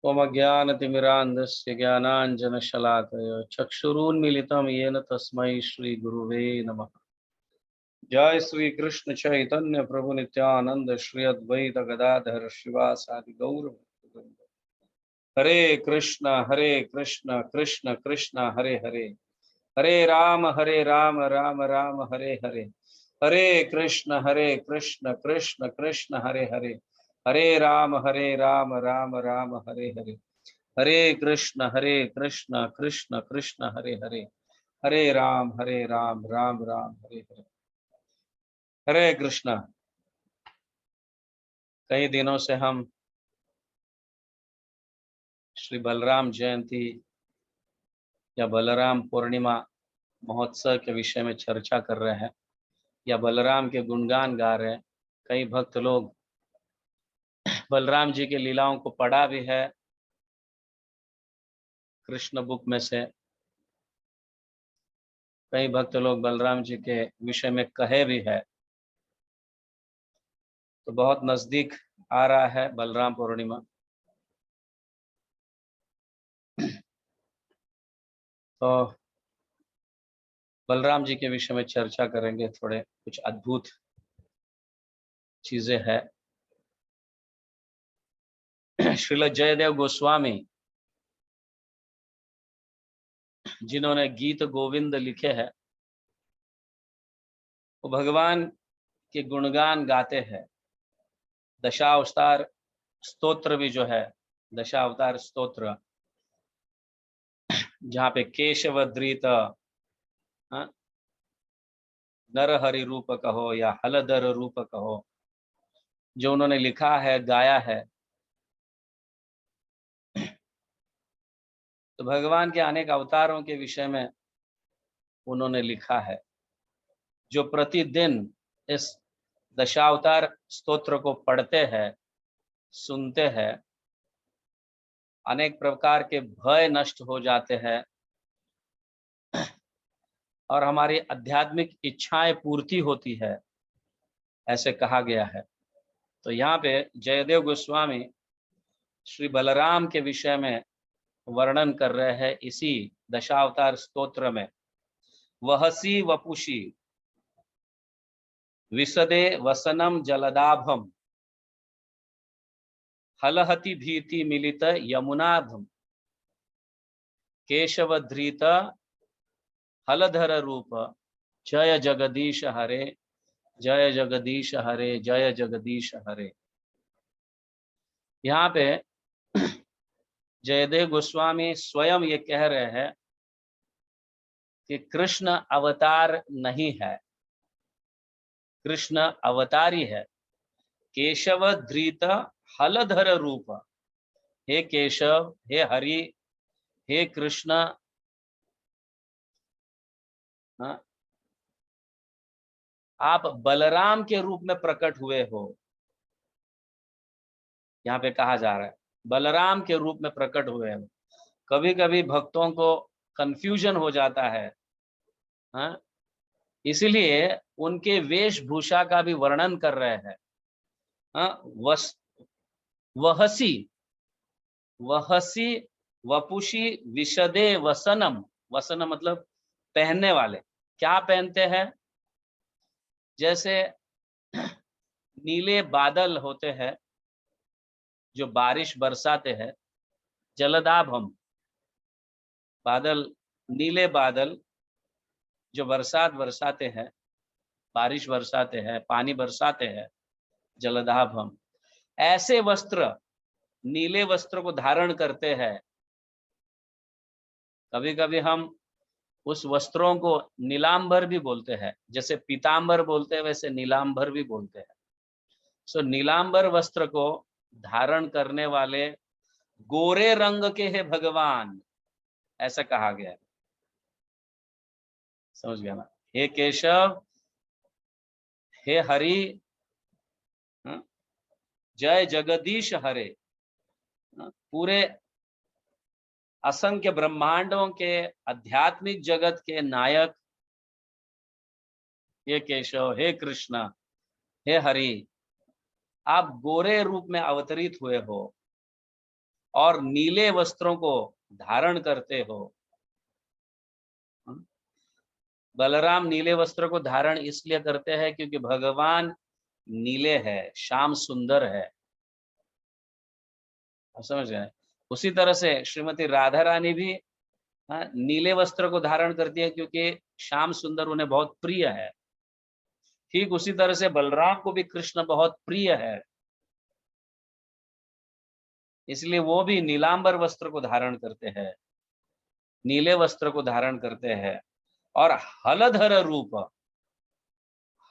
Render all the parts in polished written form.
त्वमज्ञानतिमिरान्धस्य ज्ञानाञ्जनशलाकया चक्षुरुन्मीलितं येन तस्मै श्रीगुरुवे नमः। जय श्री कृष्ण चैतन्य प्रभु नित्यानंद श्री अद्वैत गदाधर शिवासादि गौर भक्तवृंद। हरे कृष्ण कृष्ण कृष्ण हरे हरे, हरे राम राम राम हरे हरे, हरे कृष्ण कृष्ण कृष्ण हरे हरे, हरे राम राम राम हरे हरे, हरे कृष्ण कृष्ण कृष्ण हरे हरे, हरे राम राम राम हरे हरे। हरे कृष्ण। कई दिनों से हम श्री बलराम जयंती या बलराम पूर्णिमा महोत्सव के विषय में चर्चा कर रहे हैं या बलराम के गुणगान गा रहे हैं। कई भक्त लोग बलराम जी के लीलाओं को पढ़ा भी है कृष्ण बुक में से, कई भक्त लोग बलराम जी के विषय में कहे भी है। तो बहुत नजदीक आ रहा है बलराम पूर्णिमा। तो बलराम जी के विषय में चर्चा करेंगे। थोड़े कुछ अद्भुत चीजें हैं। श्रील जयदेव गोस्वामी जिन्होंने गीत गोविंद लिखे हैं, वो भगवान के गुणगान गाते हैं। दशावतार स्तोत्र भी जो है, दशावतार स्तोत्र, जहाँ पे केशव धृत नर हरि रूप कहो या हलधर रूप कहो, जो उन्होंने लिखा है, गाया है, तो भगवान के अनेक अवतारों के विषय में उन्होंने लिखा है। जो प्रतिदिन इस दशावतार स्तोत्र को पढ़ते हैं, सुनते हैं, अनेक प्रकार के भय नष्ट हो जाते हैं और हमारी आध्यात्मिक इच्छाएं पूर्ति होती है, ऐसे कहा गया है। तो यहाँ पे जयदेव गोस्वामी श्री बलराम के विषय में वर्णन कर रहे हैं इसी दशावतार स्तोत्र में। वहसी वपुषी विशदे वसनम जलदाभम हलहति भीति मिलित यमुनाभम केशवधृत हलधर रूप जय जगदीश हरे, जय जगदीश हरे, जय जगदीश हरे। यहाँ पे जयदेव गोस्वामी स्वयं ये कह रहे हैं कि कृष्ण अवतार नहीं है, कृष्ण अवतारी है। केशव धृत हलधर रूप, हे केशव, हे हरि, हे कृष्ण, आप बलराम के रूप में प्रकट हुए हो। यहाँ पे कहा जा रहा है बलराम के रूप में प्रकट हुए हो। कभी कभी भक्तों को कंफ्यूजन हो जाता है, हाँ, इसलिए उनके वेशभूषा का भी वर्णन कर रहे हैं। हाँ, वहसी वहसी वपुषी विशदे वसनम, वसन मतलब पहनने वाले। क्या पहनते हैं? जैसे नीले बादल होते हैं जो बारिश बरसाते हैं, जलदाभ हम, बादल, नीले बादल जो बरसात बरसाते हैं, बारिश बरसाते हैं, पानी बरसाते हैं, जलदाभ हम। ऐसे वस्त्र, नीले वस्त्र को धारण करते हैं। कभी कभी हम उस वस्त्रों को नीलांबर भी बोलते हैं, जैसे पीतांबर बोलते हैं वैसे नीलांबर भी बोलते हैं। सो नीलांबर वस्त्र को धारण करने वाले गोरे रंग के है भगवान, ऐसा कहा गया है। समझ गया ना? हे केशव, हे हरि, जय जगदीश हरे, पूरे असंख्य ब्रह्मांडों के आध्यात्मिक जगत के नायक, हे केशव, हे कृष्ण, हे हरि, आप गोरे रूप में अवतरित हुए हो। और नीले वस्त्रों को धारण करते हो। बलराम नीले वस्त्र को धारण इसलिए करते हैं क्योंकि भगवान नीले है, श्याम सुंदर है। आप समझ गए? उसी तरह से श्रीमती राधा रानी भी नीले वस्त्र को धारण करती है क्योंकि श्याम सुंदर उन्हें बहुत प्रिय है। ठीक उसी तरह से बलराम को भी कृष्ण बहुत प्रिय है, इसलिए वो भी नीलांबर वस्त्र को धारण करते हैं, नीले वस्त्र को धारण करते हैं और हलधर रूप,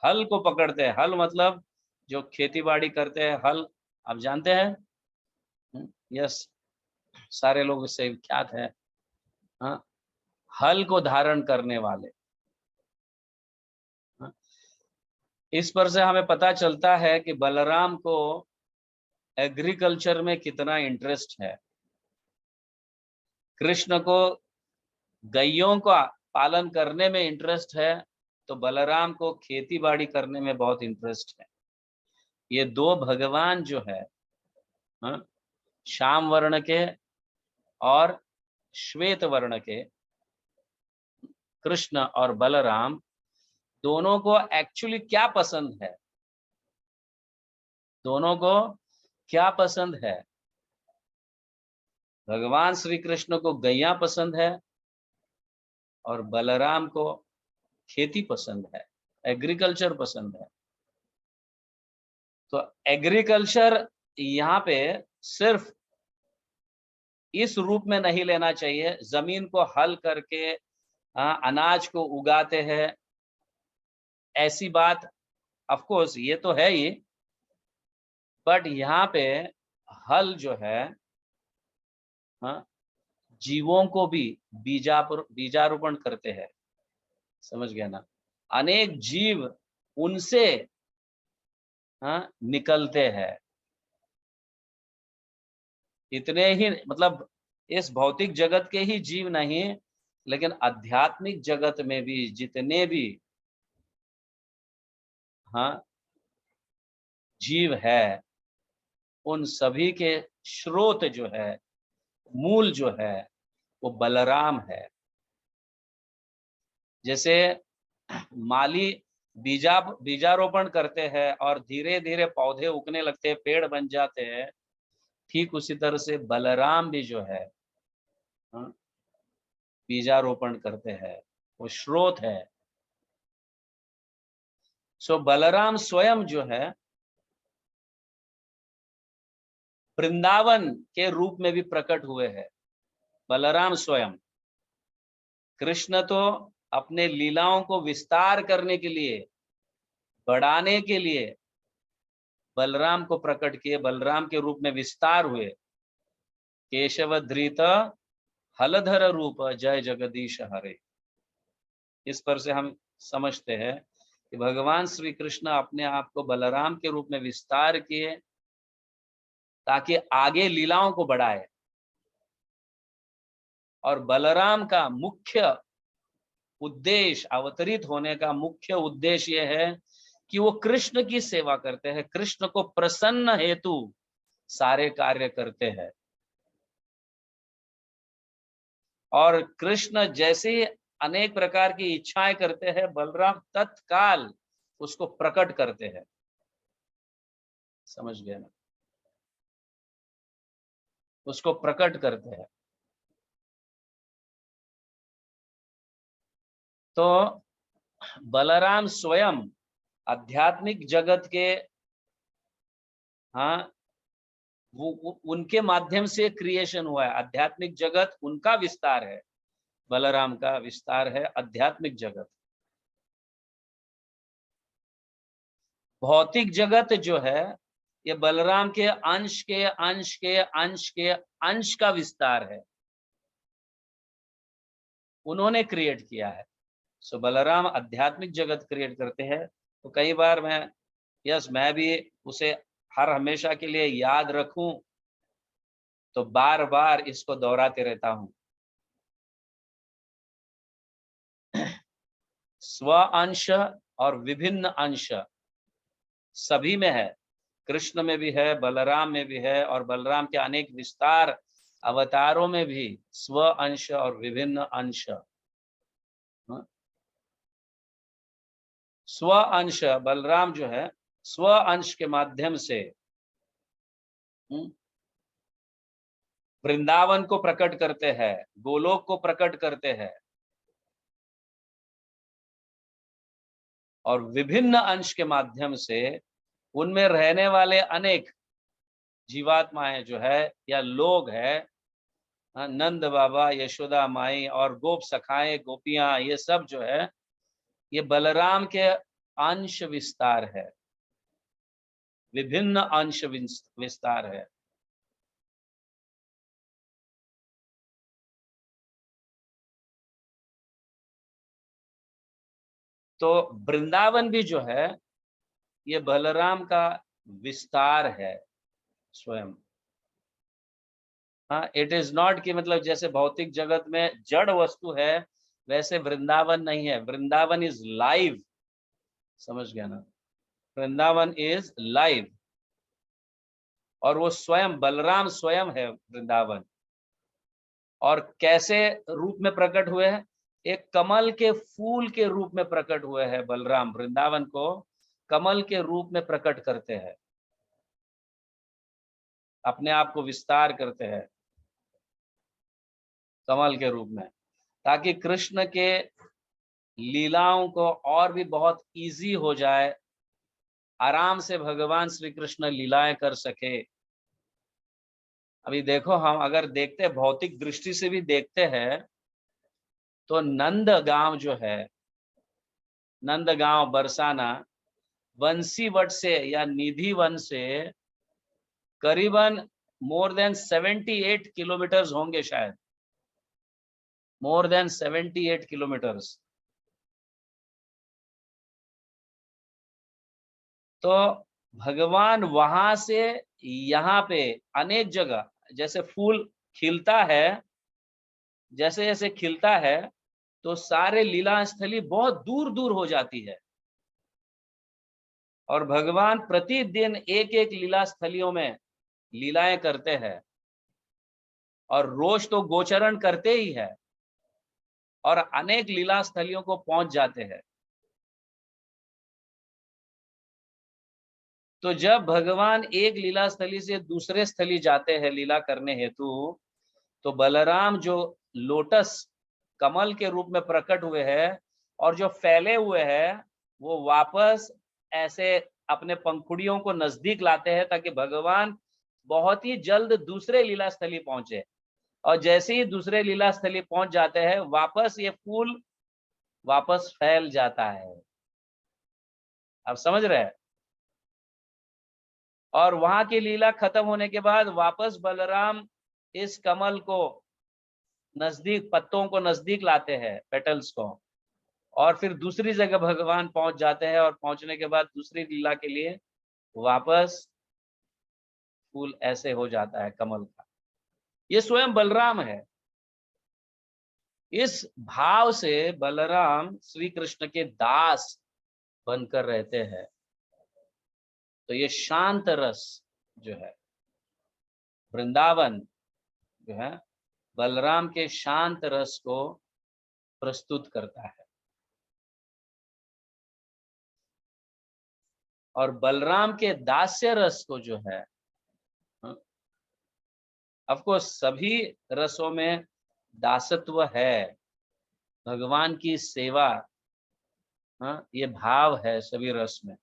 हल को पकड़ते हैं। हल मतलब जो खेती बाड़ी करते हैं, हल आप जानते हैं? यस, सारे लोग इससे विख्यात है। हाँ, हल को धारण करने वाले। हाँ? इस पर से हमें पता चलता है कि बलराम को एग्रीकल्चर में कितना इंटरेस्ट है। कृष्ण को गायों का पालन करने में इंटरेस्ट है, तो बलराम को खेती बाड़ी करने में बहुत इंटरेस्ट है। ये दो भगवान जो है, श्याम वर्ण के और श्वेत वर्ण के, कृष्ण और बलराम, दोनों को एक्चुअली क्या पसंद है? दोनों को क्या पसंद है? भगवान श्री कृष्ण को गैया पसंद है और बलराम को खेती पसंद है, एग्रीकल्चर पसंद है। तो एग्रीकल्चर यहाँ पे सिर्फ इस रूप में नहीं लेना चाहिए, जमीन को हल करके अनाज को उगाते हैं, ऐसी बात ऑफ कोर्स ये तो है ही, बट यहाँ पे हल जो है जीवों को भी बीजारोपण करते हैं। समझ गया ना? अनेक जीव उनसे निकलते हैं। इतने ही मतलब इस भौतिक जगत के ही जीव नहीं, लेकिन आध्यात्मिक जगत में भी जितने भी जीव है, उन सभी के स्रोत जो है, मूल जो है, वो बलराम है। जैसे माली बीजारोपण करते हैं और धीरे धीरे पौधे उगने लगते हैं, पेड़ बन जाते हैं, ठीक उसी तरह से बलराम भी जो है बीजारोपण करते हैं, वो स्रोत है। सो बलराम स्वयं जो है वृंदावन के रूप में भी प्रकट हुए हैं। बलराम स्वयं, कृष्ण तो अपने लीलाओं को विस्तार करने के लिए, बढ़ाने के लिए बलराम को प्रकट किए, बलराम के रूप में विस्तार हुए। केशव धृत हलधर रूप जय जगदीश हरे। इस पर से हम समझते हैं कि भगवान श्री कृष्ण अपने आप को बलराम के रूप में विस्तार किए ताकि आगे लीलाओं को बढ़ाए। और बलराम का मुख्य उद्देश्य, अवतरित होने का मुख्य उद्देश्य यह है कि वो कृष्ण की सेवा करते हैं, कृष्ण को प्रसन्न हेतु सारे कार्य करते हैं। और कृष्ण जैसे अनेक प्रकार की इच्छाएं करते हैं, बलराम तत्काल उसको प्रकट करते हैं। समझ गए ना? उसको प्रकट करते हैं। तो बलराम स्वयं आध्यात्मिक जगत के वो उनके माध्यम से क्रिएशन हुआ है। आध्यात्मिक जगत उनका विस्तार है, बलराम का विस्तार है आध्यात्मिक जगत। भौतिक जगत जो है ये बलराम के अंश के अंश के अंश के अंश का विस्तार है, उन्होंने क्रिएट किया है। सो बलराम आध्यात्मिक जगत क्रिएट करते हैं। तो कई बार मैं भी उसे हर हमेशा के लिए याद रखूं, तो बार बार इसको दोहराते रहता हूं। स्व अंश और विभिन्न अंश सभी में है, कृष्ण में भी है, बलराम में भी है, और बलराम के अनेक विस्तार अवतारों में भी स्व अंश और विभिन्न अंश, स्व अंश बलराम जो है स्व अंश के माध्यम से वृंदावन को प्रकट करते हैं, गोलोक को प्रकट करते हैं, और विभिन्न अंश के माध्यम से उनमें रहने वाले अनेक जीवात्माएं जो है या लोग है, नंद बाबा, यशोदा माई और गोप सखाएं, गोपियां, ये सब जो है ये बलराम के अंश विस्तार है, विभिन्न अंश विस्तार है। तो वृंदावन भी जो है ये बलराम का विस्तार है स्वयं। हाँ, इट इज नॉट कि मतलब जैसे भौतिक जगत में जड़ वस्तु है वैसे वृंदावन नहीं है। वृंदावन इज लाइव, समझ गया ना? वृंदावन इज लाइव, और वो स्वयं बलराम स्वयं है वृंदावन। और कैसे रूप में प्रकट हुए हैं? एक कमल के फूल के रूप में प्रकट हुए हैं बलराम, वृंदावन को कमल के रूप में प्रकट करते हैं, अपने आप को विस्तार करते हैं कमल के रूप में, ताकि कृष्ण के लीलाओं को और भी बहुत इजी हो जाए, आराम से भगवान श्री कृष्ण लीलाएं कर सके। अभी देखो, हम अगर देखते भौतिक दृष्टि से भी देखते हैं तो नंदगांव जो है, नंदगांव बरसाना वंशीवट से या निधि वन से करीबन मोर देन 78 किलोमीटर्स होंगे, शायद मोर देन 78 किलोमीटर्स। तो भगवान वहां से यहाँ पे अनेक जगह, जैसे फूल खिलता है, जैसे जैसे खिलता है तो सारे लीला स्थली बहुत दूर दूर हो जाती है, और भगवान प्रतिदिन एक एक लीला स्थलियों में लीलाएं करते हैं, और रोज तो गोचरण करते ही है और अनेक लीला स्थलियों को पहुंच जाते हैं। तो जब भगवान एक लीला स्थली से दूसरे स्थली जाते हैं लीला करने हेतु, तो बलराम जो लोटस कमल के रूप में प्रकट हुए हैं और जो फैले हुए हैं, वो वापस ऐसे अपने पंखुड़ियों को नजदीक लाते हैं ताकि भगवान बहुत ही जल्द दूसरे लीला स्थली पहुंचे। और जैसे ही दूसरे लीला स्थली पहुंच जाते हैं, वापस ये फूल वापस फैल जाता है। आप समझ रहे हैं? और वहां की लीला खत्म होने के बाद वापस बलराम इस कमल को नजदीक, पत्तों को नजदीक लाते हैं, पेटल्स को, और फिर दूसरी जगह भगवान पहुंच जाते हैं, और पहुंचने के बाद दूसरी लीला के लिए वापस फूल ऐसे हो जाता है कमल का। ये स्वयं बलराम है। इस भाव से बलराम श्री कृष्ण के दास बनकर रहते हैं। तो ये शांत रस जो है, वृंदावन जो है बलराम के शांत रस को प्रस्तुत करता है। और बलराम के दास्य रस को जो है, ऑफ कोर्स सभी रसों में दासत्व है, भगवान की सेवा, ये भाव है सभी रस में।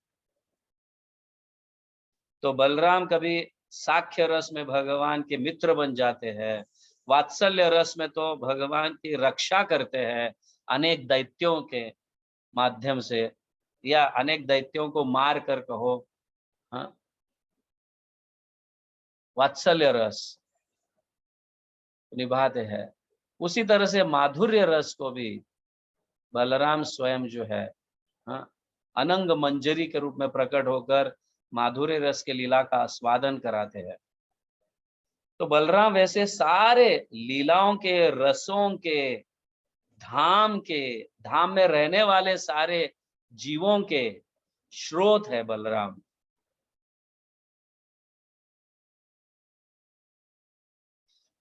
तो बलराम कभी साख्य रस में भगवान के मित्र बन जाते हैं, वात्सल्य रस में तो भगवान की रक्षा करते हैं अनेक दैत्यों के माध्यम से, या अनेक दैत्यों को मार कर कहो, वात्सल्य रस निभाते हैं। उसी तरह से माधुर्य रस को भी बलराम स्वयं जो है, अनंग मंजरी के रूप में प्रकट होकर माधुर्य रस के लीला का आस्वादन कराते हैं। तो बलराम वैसे सारे लीलाओं के, रसों के, धाम में रहने वाले सारे जीवों के स्रोत है बलराम।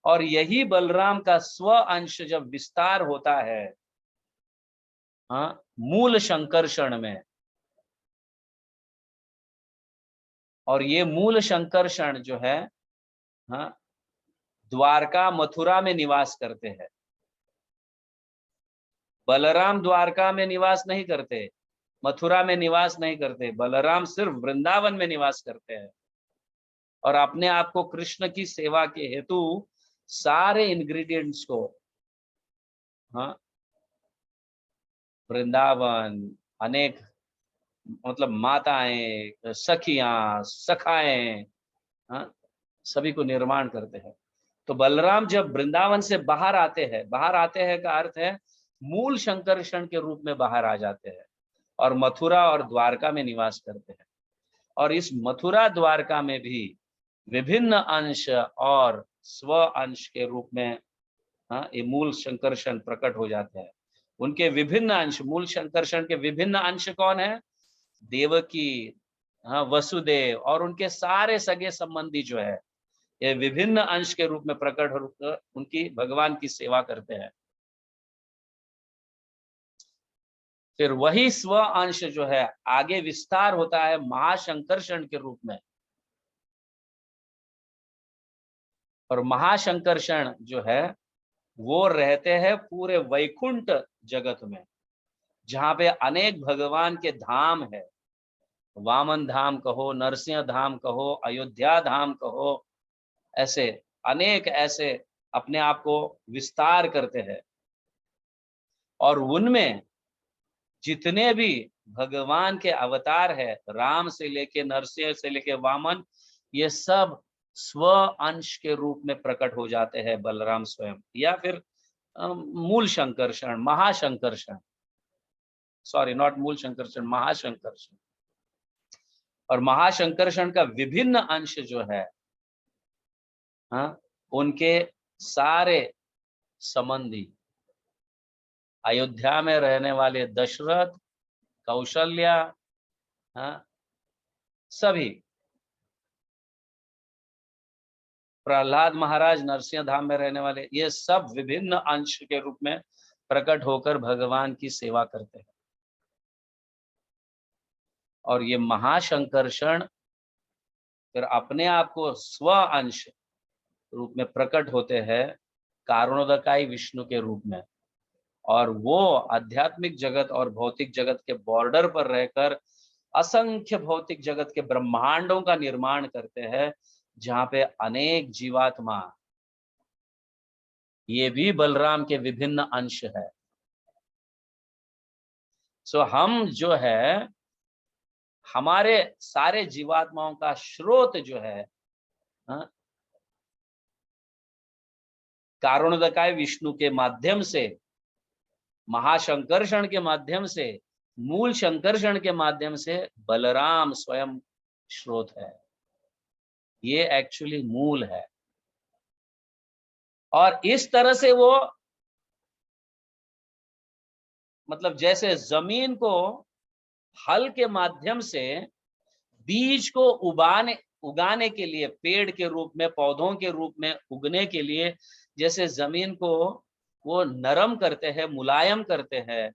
और यही बलराम का स्व अंश जब विस्तार होता है, हाँ, मूल शंकरषण में, और ये मूल शंकरषण जो है, हाँ, द्वारका मथुरा में निवास करते हैं। बलराम द्वारका में निवास नहीं करते, मथुरा में निवास नहीं करते, बलराम सिर्फ वृंदावन में निवास करते हैं। और अपने आप को कृष्ण की सेवा के हेतु सारे इंग्रेडिएंट्स को, हाँ, वृंदावन, अनेक मतलब माताएं, सखियां, सखाएं, हाँ, सभी को निर्माण करते हैं। तो बलराम जब वृंदावन से बाहर आते हैं, बाहर आते हैं का अर्थ है मूल शंकरषण के रूप में बाहर आ जाते हैं और मथुरा और द्वारका में निवास करते हैं। और इस मथुरा द्वारका में भी विभिन्न अंश और स्व अंश के रूप में, हाँ, ये मूल शंकरषण प्रकट हो जाते हैं। उनके विभिन्न अंश, मूल शंकरषण के विभिन्न अंश कौन है? देवकी, हाँ, वसुदेव और उनके सारे सगे संबंधी जो है, ये विभिन्न अंश के रूप में प्रकट होकर उनकी भगवान की सेवा करते हैं। फिर वही स्व अंश जो है आगे विस्तार होता है महाशंकरषण के रूप में। और महाशंकरषण जो है वो रहते हैं पूरे वैकुंठ जगत में, जहां पे अनेक भगवान के धाम है। वामन धाम कहो, नरसिंह धाम कहो, अयोध्या धाम कहो, ऐसे अनेक ऐसे अपने आप को विस्तार करते हैं। और उनमें जितने भी भगवान के अवतार है, राम से लेके नरसिंह से लेके वामन, ये सब स्व अंश के रूप में प्रकट हो जाते हैं बलराम स्वयं, या फिर मूल शंकरषण, महाशंकरषण, सॉरी नॉट मूल शंकरषण, महाशंकरषण। और महाशंकरषण का विभिन्न अंश जो है, हाँ, उनके सारे संबंधी, अयोध्या में रहने वाले दशरथ, कौशल्या, हाँ, सभी, प्रहलाद महाराज नरसिंह धाम में रहने वाले, ये सब विभिन्न अंश के रूप में प्रकट होकर भगवान की सेवा करते हैं। और ये महाशंकरषण फिर अपने आप को स्व अंश रूप में प्रकट होते हैं कारणोदकाई विष्णु के रूप में। और वो आध्यात्मिक जगत और भौतिक जगत के बॉर्डर पर रहकर असंख्य भौतिक जगत के ब्रह्मांडों का निर्माण करते हैं, जहां पे अनेक जीवात्मा, ये भी बलराम के विभिन्न अंश है। सो हम जो है, हमारे सारे जीवात्माओं का स्रोत जो है, हाँ, कारणोदकाय विष्णु के माध्यम से, महाशंकरषण के माध्यम से, मूल शंकरषण के माध्यम से बलराम स्वयं स्रोत है। ये एक्चुअली मूल है। और इस तरह से वो, मतलब जैसे जमीन को हल के माध्यम से बीज को उगाने के लिए, पेड़ के रूप में, पौधों के रूप में उगने के लिए जैसे जमीन को वो नरम करते हैं, मुलायम करते हैं,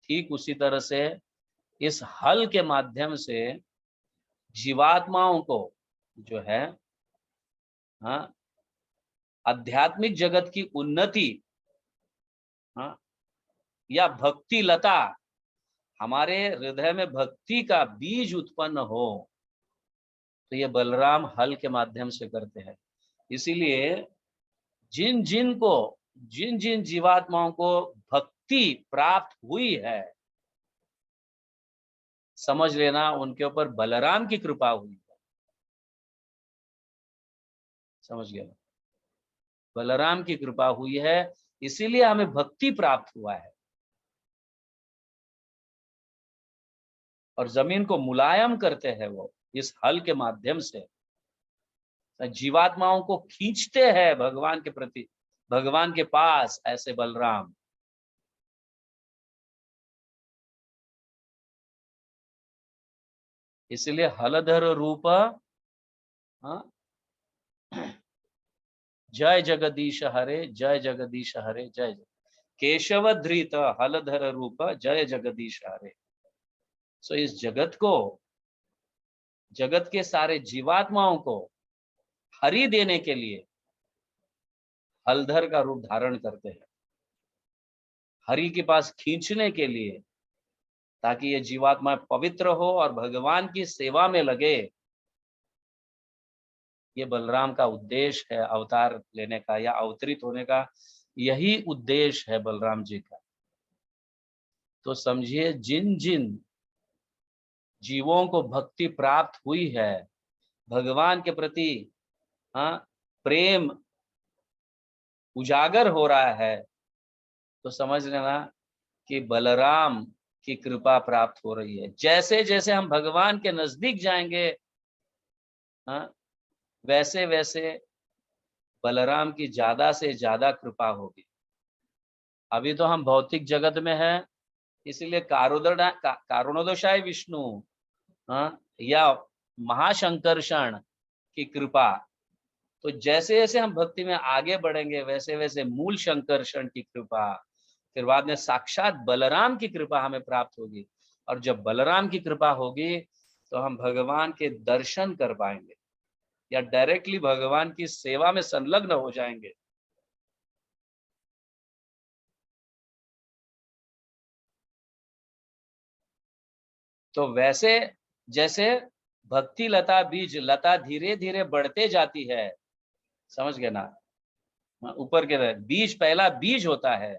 ठीक उसी तरह से इस हल के माध्यम से जीवात्माओं को जो है, हाँ, आध्यात्मिक जगत की उन्नति, हाँ, या भक्ति लता, हमारे हृदय में भक्ति का बीज उत्पन्न हो, तो ये बलराम हल के माध्यम से करते हैं। इसीलिए जिन जिन जीवात्माओं को भक्ति प्राप्त हुई है, समझ लेना उनके ऊपर बलराम की कृपा हुई है। समझ गया? बलराम की कृपा हुई है, इसीलिए हमें भक्ति प्राप्त हुआ है। और जमीन को मुलायम करते हैं वो इस हल के माध्यम से, जीवात्माओं को खींचते हैं भगवान के प्रति, भगवान के पास, ऐसे बलराम। इसलिए हलधर रूप, हाँ, जय जगदीश हरे, जय जगदीश हरे, जय केशव धृत हलधर रूप, जय जगदीश हरे। सो इस जगत को, जगत के सारे जीवात्माओं को हरि देने के लिए हलधर का रूप धारण करते हैं, हरि के पास खींचने के लिए, ताकि ये जीवात्मा पवित्र हो और भगवान की सेवा में लगे। ये बलराम का उद्देश्य है अवतार लेने का या अवतरित होने का, यही उद्देश्य है बलराम जी का। तो समझिए, जिन जिन जीवों को भक्ति प्राप्त हुई है, भगवान के प्रति प्रेम उजागर हो रहा है, तो समझ लेना कि बलराम की कृपा प्राप्त हो रही है। जैसे जैसे हम भगवान के नजदीक जाएंगे, वैसे वैसे बलराम की ज्यादा से ज्यादा कृपा होगी। अभी तो हम भौतिक जगत में हैं, इसलिए कारुणोदशाय विष्णु या महाशंकर्षण की कृपा। तो जैसे जैसे हम भक्ति में आगे बढ़ेंगे, वैसे वैसे मूल शंकर्षण की कृपा, फिर बाद में साक्षात बलराम की कृपा हमें प्राप्त होगी। और जब बलराम की कृपा होगी तो हम भगवान के दर्शन कर पाएंगे या डायरेक्टली भगवान की सेवा में संलग्न हो जाएंगे। तो वैसे जैसे भक्ति लता बीज, लता धीरे धीरे बढ़ते जाती है, समझ गए ना, ऊपर के बीज, पहला बीज होता है।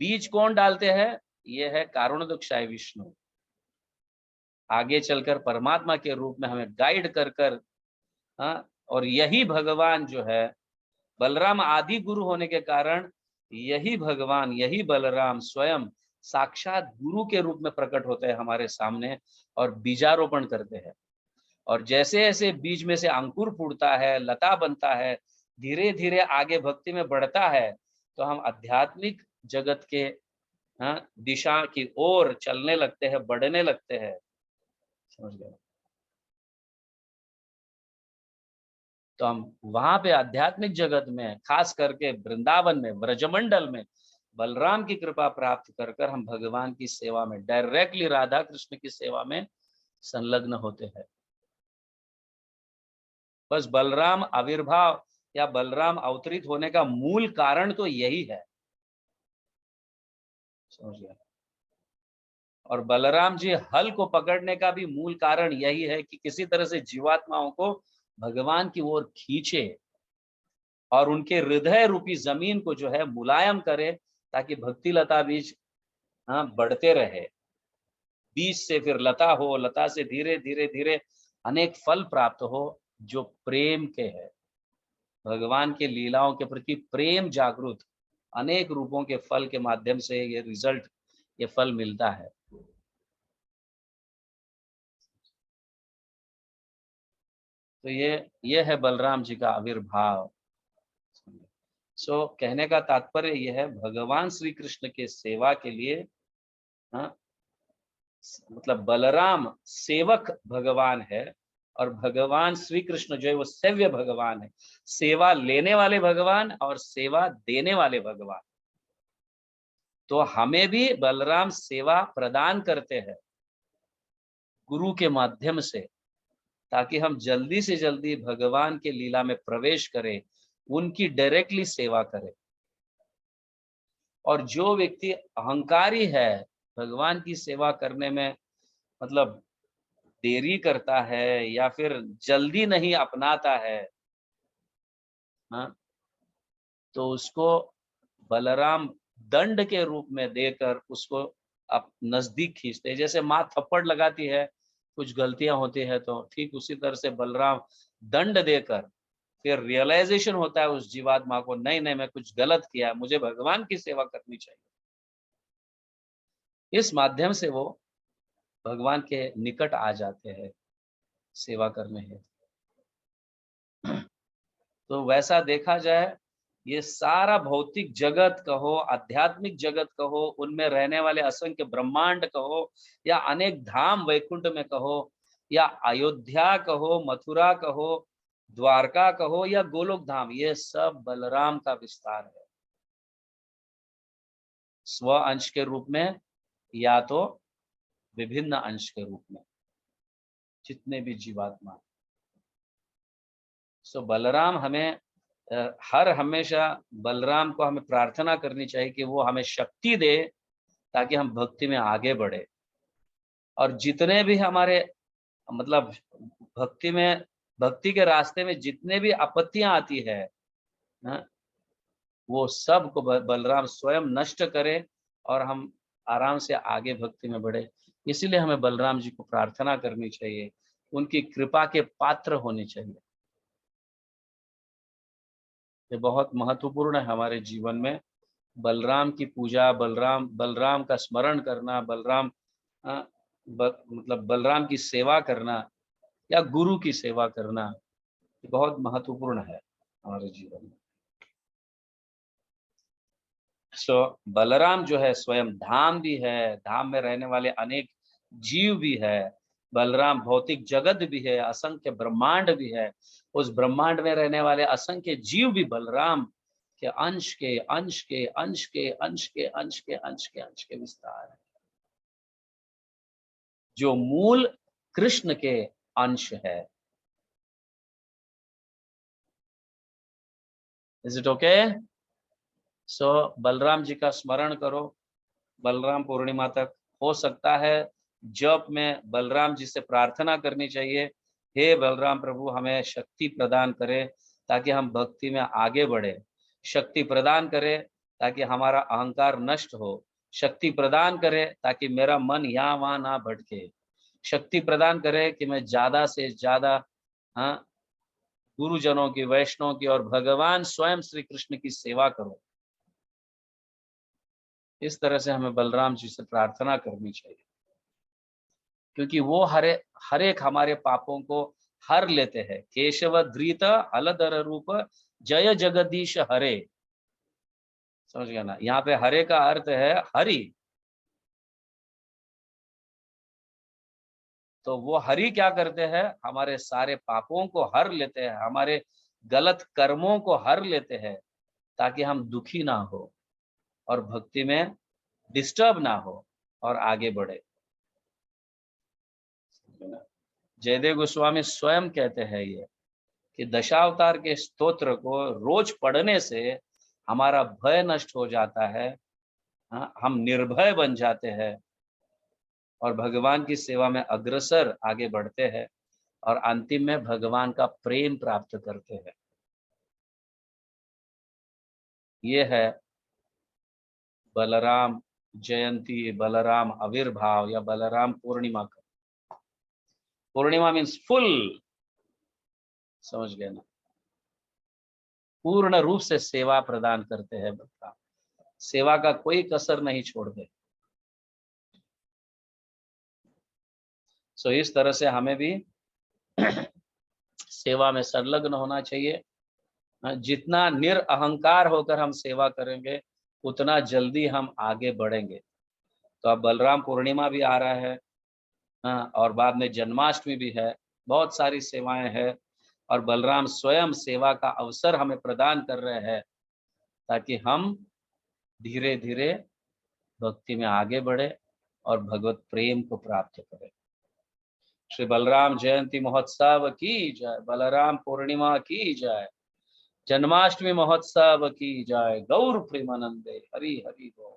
बीज कौन डालते हैं? ये है कारुणोदकशाय विष्णु। आगे चलकर परमात्मा के रूप में हमें गाइड कर कर, और यही भगवान जो है, बलराम आदि गुरु होने के कारण यही भगवान, यही बलराम स्वयं साक्षात गुरु के रूप में प्रकट होते हैं हमारे सामने और बीजारोपण करते हैं। और जैसे जैसे बीज में से अंकुर फूटता है, लता बनता है, धीरे धीरे आगे भक्ति में बढ़ता है, तो हम आध्यात्मिक जगत के दिशा की ओर चलने लगते हैं, बढ़ने लगते हैं। समझ गए? तो हम वहां पे आध्यात्मिक जगत में, खास करके वृंदावन में, ब्रजमंडल में बलराम की कृपा प्राप्त कर कर हम भगवान की सेवा में, डायरेक्टली राधा कृष्ण की सेवा में संलग्न होते हैं। बस बलराम आविर्भाव या बलराम अवतरित होने का मूल कारण तो यही है, समझ गए? और बलराम जी हल को पकड़ने का भी मूल कारण यही है कि किसी तरह से जीवात्माओं को भगवान की ओर खींचे और उनके हृदय रूपी जमीन को जो है मुलायम करे, ताकि भक्ति लता बीज बढ़ते रहे। बीज से फिर लता हो, लता से धीरे धीरे धीरे अनेक फल प्राप्त हो जो प्रेम के हैं। भगवान के लीलाओं के प्रति प्रेम जागृत अनेक रूपों के फल के माध्यम से ये रिजल्ट, ये फल मिलता है। तो ये है बलराम जी का आविर्भाव। कहने का तात्पर्य यह है, भगवान श्री कृष्ण के सेवा के लिए, मतलब बलराम सेवक भगवान है और भगवान श्री कृष्ण जो है वो सेव्य भगवान है। सेवा लेने वाले भगवान और सेवा देने वाले भगवान। तो हमें भी बलराम सेवा प्रदान करते हैं गुरु के माध्यम से, ताकि हम जल्दी से जल्दी भगवान के लीला में प्रवेश करें, उनकी डायरेक्टली सेवा करें। और जो व्यक्ति अहंकारी है, भगवान की सेवा करने में मतलब देरी करता है या फिर जल्दी नहीं अपनाता है, तो उसको बलराम दंड के रूप में देकर उसको अब नजदीक खींचते हैं। जैसे माँ थप्पड़ लगाती है, कुछ गलतियां होती है, तो ठीक उसी तरह से बलराम दंड देकर फिर रियलाइजेशन होता है उस जीवात्मा को, नहीं नहीं मैं कुछ गलत किया, मुझे भगवान की सेवा करनी चाहिए। इस माध्यम से वो भगवान के निकट आ जाते हैं सेवा करने हेतु। तो वैसा देखा जाए, ये सारा भौतिक जगत कहो, आध्यात्मिक जगत कहो, उनमें रहने वाले असंख्य ब्रह्मांड कहो, या अनेक धाम वैकुंठ में कहो, या अयोध्या कहो, मथुरा कहो, द्वारका कहो या गोलोक धाम, ये सब बलराम का विस्तार है, स्व अंश के रूप में या तो विभिन्न अंश के रूप में, जितने भी जीवात्मा। सो बलराम हमें हर हमेशा बलराम को हमें प्रार्थना करनी चाहिए कि वो हमें शक्ति दे ताकि हम भक्ति में आगे बढ़े। और जितने भी हमारे मतलब भक्ति के रास्ते में जितने भी आपत्तियां आती है ना, वो सब को बलराम स्वयं नष्ट करे और हम आराम से आगे भक्ति में बढ़े। इसीलिए हमें बलराम जी को प्रार्थना करनी चाहिए, उनकी कृपा के पात्र होने चाहिए। ये बहुत महत्वपूर्ण है हमारे जीवन में, बलराम की पूजा, बलराम का स्मरण करना, मतलब बलराम की सेवा करना या गुरु की सेवा करना, ये बहुत महत्वपूर्ण है हमारे जीवन में। सो बलराम जो है स्वयं धाम भी है, धाम में रहने वाले अनेक जीव भी है, बलराम भौतिक जगत भी है, असंख्य ब्रह्मांड भी है, उस ब्रह्मांड में रहने वाले असंख्य जीव भी बलराम के अंश के अंश के अंश के अंश के अंश के अंश के अंश के विस्तार है, जो मूल कृष्ण के अंश है। Is it okay? So Balaram ji का स्मरण करो, बलराम पूर्णिमा तक हो सकता है जप में बलराम जी से प्रार्थना करनी चाहिए, हे बलराम प्रभु हमें शक्ति प्रदान करे ताकि हम भक्ति में आगे बढ़े, शक्ति प्रदान करे ताकि हमारा अहंकार नष्ट हो, शक्ति प्रदान करे ताकि मेरा मन यहाँ वहां ना भटके, शक्ति प्रदान करे कि मैं ज्यादा से ज्यादा हाँ गुरुजनों की, वैष्णव की और भगवान स्वयं श्री कृष्ण की सेवा करूं। इस तरह से हमें बलराम जी से प्रार्थना करनी चाहिए, क्योंकि वो हर एक हमारे पापों को हर लेते हैं। केशव धृत अलधर रूप जय जगदीश हरे, समझ गया ना? यहाँ पे हरे का अर्थ है हरि। तो वो हरि क्या करते हैं? हमारे सारे पापों को हर लेते हैं, हमारे गलत कर्मों को हर लेते हैं ताकि हम दुखी ना हो और भक्ति में डिस्टर्ब ना हो और आगे बढ़े। जयदेव गोस्वामी स्वयं कहते हैं ये कि दशावतार के स्तोत्र को रोज पढ़ने से हमारा भय नष्ट हो जाता है, हम निर्भय बन जाते हैं और भगवान की सेवा में अग्रसर आगे बढ़ते हैं और अंतिम में भगवान का प्रेम प्राप्त करते हैं। ये है बलराम जयंती, बलराम आविर्भाव या बलराम पूर्णिमा का। पूर्णिमा मीन्स फुल, समझ गए ना? पूर्ण रूप से सेवा प्रदान करते हैं बलराम, सेवा का कोई कसर नहीं छोड़ते। सो इस तरह से हमें भी सेवा में संलग्न होना चाहिए। जितना निरअहंकार होकर हम सेवा करेंगे उतना जल्दी हम आगे बढ़ेंगे। तो अब बलराम पूर्णिमा भी आ रहा है, और बाद में जन्माष्टमी भी है, बहुत सारी सेवाएं हैं और बलराम स्वयं सेवा का अवसर हमें प्रदान कर रहे हैं ताकि हम धीरे धीरे भक्ति में आगे बढ़े और भगवत प्रेम को प्राप्त करें। श्री बलराम जयंती महोत्सव की जय, बलराम पूर्णिमा की जय, जन्माष्टमी महोत्सव की जय, गौर प्रेमानंदे, हरि हरि बोल।